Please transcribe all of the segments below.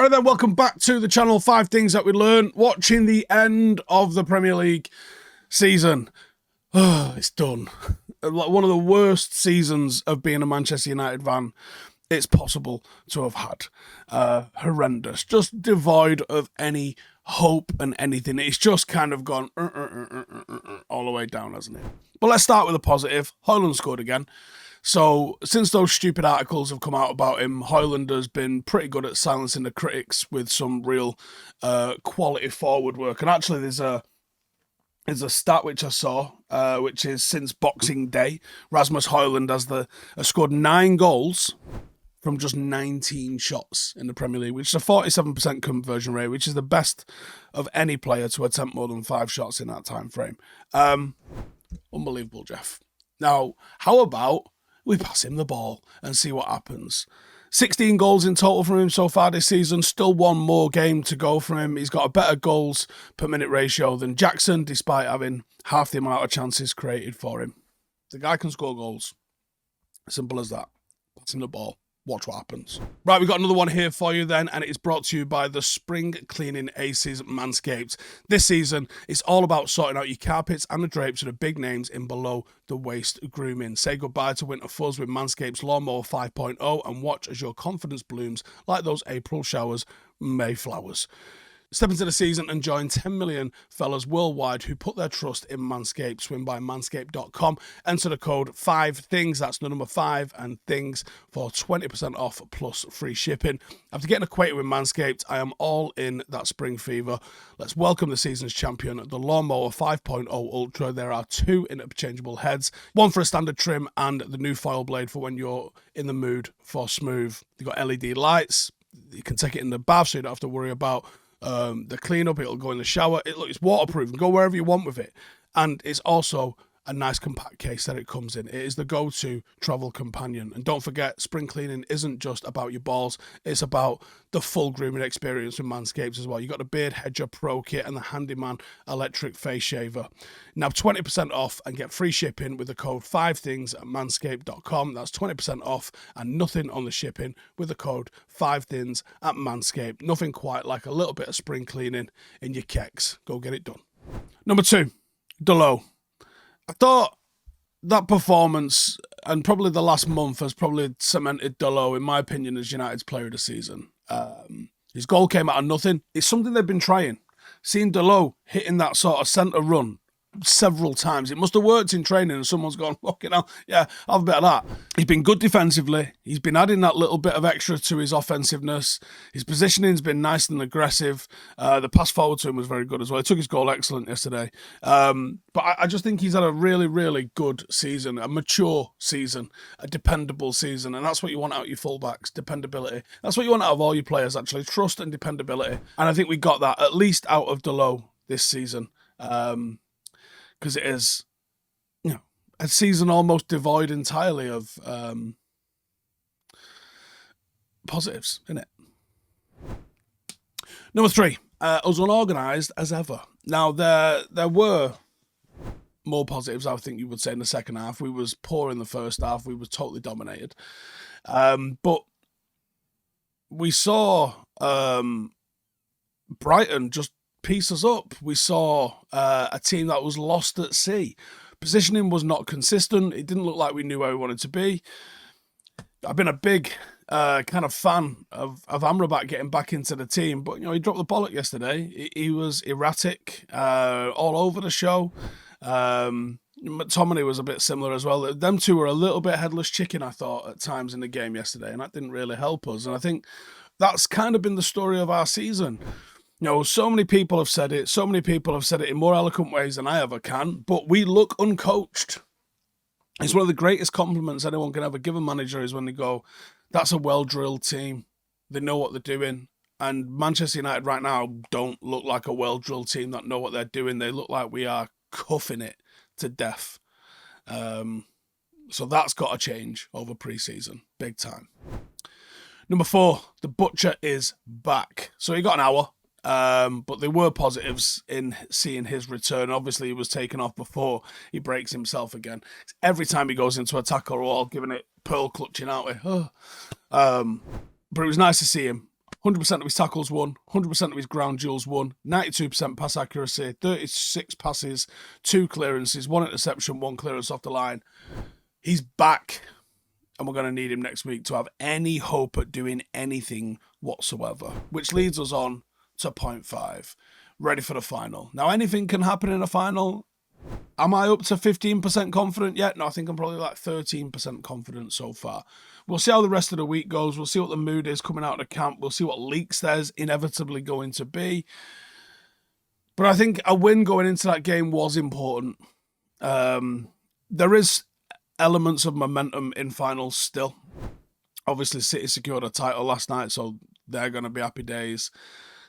Alright then, welcome back to the channel. 5 things that we learned watching the end of the Premier League season. It's done. One of the worst seasons of being a Manchester United fan it's possible to have had. Horrendous. Just devoid of any hope and anything. It's just kind of gone all the way down, hasn't it? But let's start with a positive. Højlund scored again. So, since those stupid articles have come out about him, Højlund has been pretty good at silencing the critics with some real quality forward work. And actually, there's a stat which I saw, which is since Boxing Day, Rasmus Højlund has scored 9 goals from just 19 shots in the Premier League, which is a 47% conversion rate, which is the best of any player to attempt more than 5 shots in that time frame. Unbelievable, Jeff. Now, how about we pass him the ball and see what happens? 16 goals in total from him so far this season. Still one more game to go from him. He's got a better goals per minute ratio than Jackson, despite having half the amount of chances created for him. The guy can score goals. Simple as that. Pass him the ball. Watch what happens. Right, we've got another one here for you then, and it is brought to you by the spring cleaning aces Manscaped. This season, it's all about sorting out your carpets and the drapes of the big names in below-the-waist grooming. Say goodbye to winter fuzz with Manscaped's Lawnmower 5.0 and watch as your confidence blooms like those April showers, May flowers. Step into the season and join 10 million fellas worldwide who put their trust in Manscaped. Swim by manscaped.com. Enter the code 5THINGS, that's the number 5 and things, for 20% off plus free shipping. After getting acquainted with Manscaped, I am all in that spring fever. Let's welcome the season's champion, the Lawnmower 5.0 Ultra. There are 2 interchangeable heads, one for a standard trim and the new foil blade for when you're in the mood for smooth. You've got LED lights. You can take it in the bath so you don't have to worry about the cleanup. It'll go in the shower. It's waterproof. You can go wherever you want with it. And it's also a nice compact case that it comes in. It is the go-to travel companion. And don't forget, spring cleaning isn't just about your balls. It's about the full grooming experience with Manscaped as well. You got the Beard Hedger Pro Kit and the Handyman Electric Face Shaver. Now 20% off and get free shipping with the code 5THINGS at manscaped.com. That's 20% off and nothing on the shipping with the code 5THINGS at Manscaped. Nothing quite like a little bit of spring cleaning in your kecks. Go get it done. Number 2, Dalot. I thought that performance and probably the last month has probably cemented Dalot, in my opinion, as United's player of the season. His goal came out of nothing. It's something they've been trying. Seeing Dalot hitting that sort of centre run several times. It must have worked in training and someone's gone, fucking hell, yeah, have a bit of that. He's been good defensively. He's been adding that little bit of extra to his offensiveness. His positioning's been nice and aggressive. The pass forward to him was very good as well. He took his goal excellent yesterday. But I just think he's had a really, really good season, a mature season, a dependable season. And that's what you want out of your fullbacks, dependability. That's what you want out of all your players, actually, trust and dependability. And I think we got that, at least out of Dalot this season. Because it is, a season almost devoid entirely of positives, isn't it? Number 3, as unorganised as ever. Now, there were more positives, I think you would say, in the second half. We was poor in the first half. We were totally dominated. But we saw Brighton just piece us up. We saw a team that was lost at sea. Positioning was not consistent. It didn't look like we knew where we wanted to be. I've been a big kind of fan of Amrabat getting back into the team, but he dropped the bollock yesterday. He was erratic, all over the show. McTominay was a bit similar as well. Them two were a little bit headless chicken, I thought, at times in the game yesterday, and that didn't really help us. And I think that's kind of been the story of our season. So many people have said it. So many people have said it in more eloquent ways than I ever can. But we look uncoached. It's one of the greatest compliments anyone can ever give a manager is when they go, that's a well-drilled team. They know what they're doing. And Manchester United right now don't look like a well-drilled team that know what they're doing. They look like we are cuffing it to death. So that's got to change over pre-season. Big time. Number 4, the Butcher is back. So he got an hour. But there were positives in seeing his return. Obviously, he was taken off before he breaks himself again. Every time he goes into a tackle or giving it pearl clutching out with. But it was nice to see him 100% of his tackles won, 100% of his ground duels won, 92% pass accuracy, 36 passes, 2 clearances, 1 interception, 1 clearance off the line. He's back, and we're going to need him next week to have any hope at doing anything whatsoever, which leads us on to point 5, ready for the final. Now, anything can happen in a final. Am I up to 15% confident yet? No, I think I'm probably like 13% confident so far. We'll see how the rest of the week goes. We'll see what the mood is coming out of the camp. We'll see what leaks there's inevitably going to be. But I think a win going into that game was important. There is elements of momentum in finals still. Obviously, City secured a title last night, so they're going to be happy days.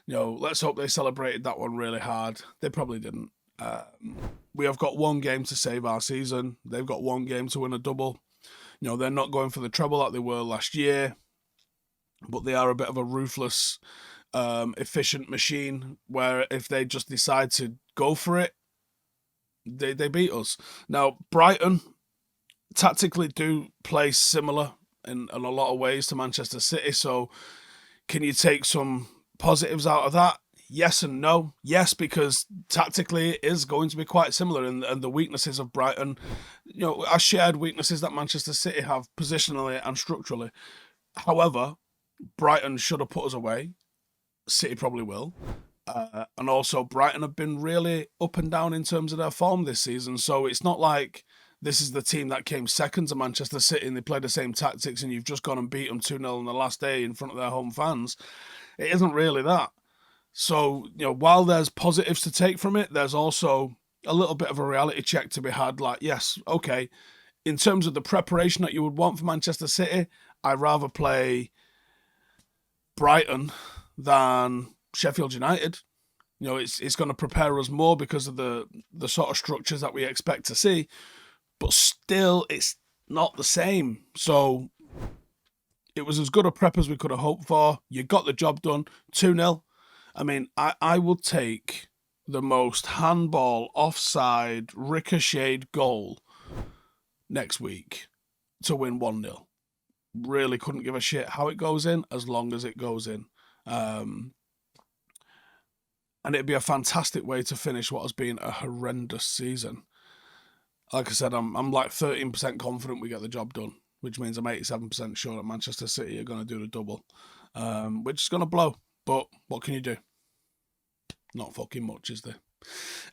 You know, let's hope they celebrated that one really hard. They probably didn't. We have got 1 game to save our season. They've got 1 game to win a double. You know, they're not going for the treble like they were last year, but they are a bit of a ruthless, efficient machine where if they just decide to go for it, they beat us. Now, Brighton tactically do play similar in a lot of ways to Manchester City, so can you take some positives out of that? Yes and no. Yes, because tactically it is going to be quite similar, and the weaknesses of Brighton, you know, are shared weaknesses that Manchester City have positionally and structurally. However, Brighton should have put us away. City probably will. And also, Brighton have been really up and down in terms of their form this season, so it's not like this is the team that came second to Manchester City and they play the same tactics and you've just gone and beat them 2-0 on the last day in front of their home fans. It isn't really that. So, you know, while there's positives to take from it, there's also a little bit of a reality check to be had. Like, yes, okay, in terms of the preparation that you would want for Manchester City, I'd rather play Brighton than Sheffield United. You know, it's going to prepare us more because of the sort of structures that we expect to see. But still, it's not the same. So it was as good a prep as we could have hoped for. You got the job done. 2-0. I mean, I would take the most handball, offside, ricocheted goal next week to win 1-0. Really couldn't give a shit how it goes in as long as it goes in. And it'd be a fantastic way to finish what has been a horrendous season. Like I said, I'm like 13% confident we get the job done, which means I'm 87% sure that Manchester City are going to do the double, which is going to blow. But what can you do? Not fucking much, is there?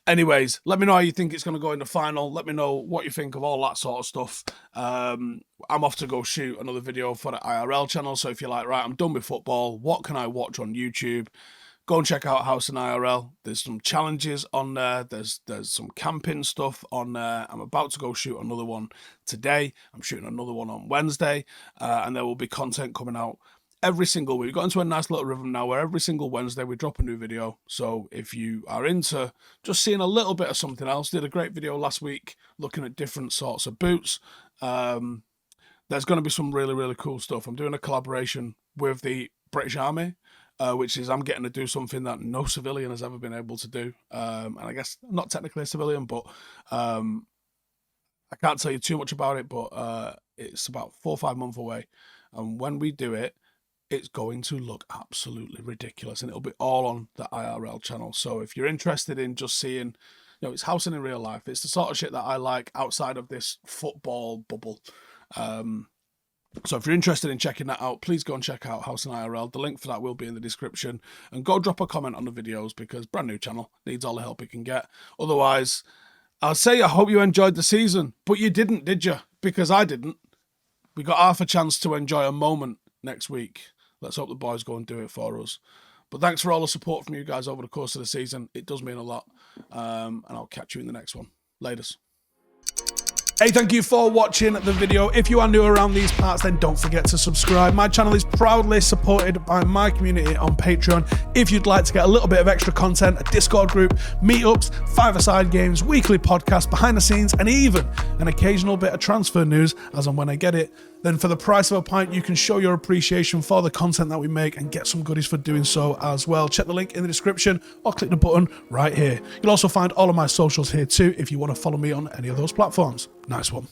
Anyways, let me know how you think it's going to go in the final. Let me know what you think of all that sort of stuff. I'm off to go shoot another video for the IRL channel. So if you're like, right, I'm done with football, what can I watch on YouTube? Go and check out Howson IRL. There's some challenges on there. There's some camping stuff on there. I'm about to go shoot another one today. I'm shooting another one on Wednesday. And there will be content coming out every single week. We've got into a nice little rhythm now where every single Wednesday we drop a new video. So if you are into just seeing a little bit of something else, did a great video last week looking at different sorts of boots. There's going to be some really, really cool stuff. I'm doing a collaboration with the British Army, which is I'm getting to do something that no civilian has ever been able to do. And I guess I'm not technically a civilian, but I can't tell you too much about it, but it's about 4 or 5 months away. And when we do it, it's going to look absolutely ridiculous, and it'll be all on the IRL channel. So if you're interested in just seeing, you know, it's Howson in real life. It's the sort of shit that I like outside of this football bubble. So if you're interested in checking that out, please go and check out Howson IRL. The link for that will be in the description. And go drop a comment on the videos because brand new channel needs all the help it can get. Otherwise, I'll say I hope you enjoyed the season, but you didn't, did you? Because I didn't. We got half a chance to enjoy a moment next week. Let's hope the boys go and do it for us. But thanks for all the support from you guys over the course of the season. It does mean a lot. And I'll catch you in the next one. Laters. Hey, thank you for watching the video. If you are new around these parts, then don't forget to subscribe. My channel is proudly supported by my community on Patreon. If you'd like to get a little bit of extra content, a Discord group, meetups, five-a-side games, weekly podcasts, behind the scenes, and even an occasional bit of transfer news as and when I get it, then for the price of a pint, you can show your appreciation for the content that we make and get some goodies for doing so as well. Check the link in the description or click the button right here. You'll also find all of my socials here too if you want to follow me on any of those platforms. Nice one.